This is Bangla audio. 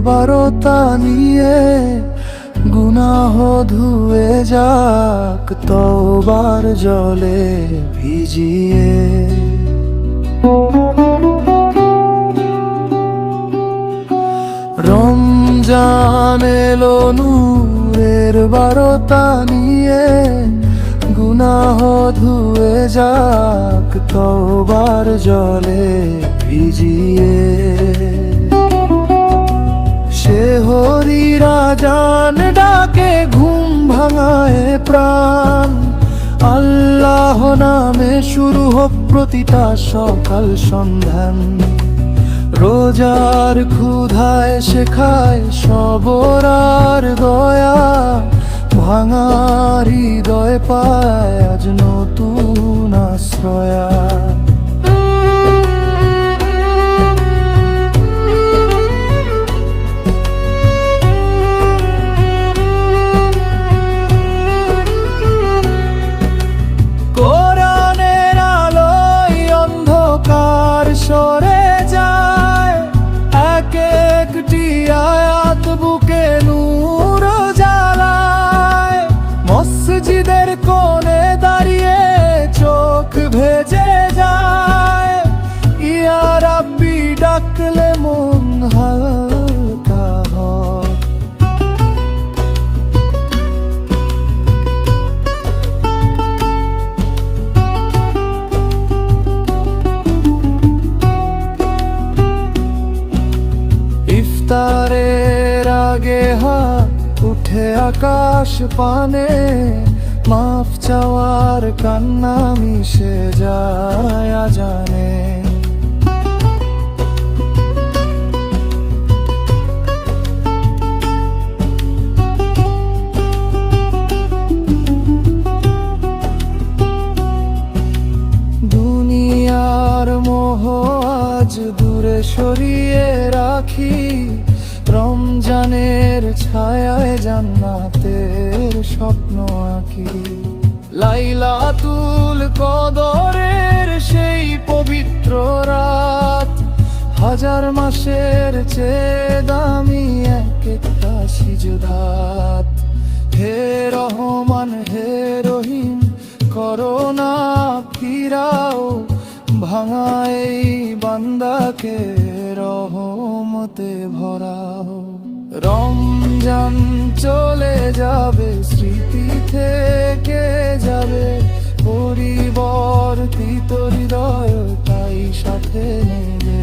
বারতা নিয়ে গুনাহ ধুয়ে যাক তওবার জলে ভিজিয়ে। রমজান এলো নূরের বারতা নিয়ে গুনাহ ধুয়ে যাক তওবার জলে ভিজিয়ে। শেহরিরা জান ডাকে ঘুম ভাঙায় প্রাণ, আল্লাহ নামে শুরু হোক প্রতিটা সকাল সন্ধান। রোজার ক্ষুধায় শেখায় সবর আর দয়া, ভাঙা হৃদয় পায় আজ নতুন আশ্রয়া। কোরআনের আলোয় অন্ধকার সরে যায়, এক একটি আয়াত বুকে নূর জ্বালায়। মসজিদের কোণে দাঁড়িয়ে চোখ ভেজে যায়, ইয়া রাব্বি ডাকলে মন হালকা হয়। ইফতারের আগে হাত উঠে আকাশ পানে, মাফ চাওয়ার কান্না মিশে যায় আজানে। দুনিয়ার মোহ আজ দূরে সরিয়ে রাখি, রমজানের ছায়ায় জান্নাতের স্বপ্ন আঁকি। লাইলাতুল কদরের সেই পবিত্র রাত, হাজার মাসের চেয়ে দামি এক একটা সিজদাত। হে রহমান হে রহিম করোনা ফিরাও, ভাঙা এই বান্দাকে রহমতে ভরাও। রমজান চলে যাবে স্মৃতি থেকে যাবে, পরিবর্তিত হৃদয় তাই সাথে নেবে।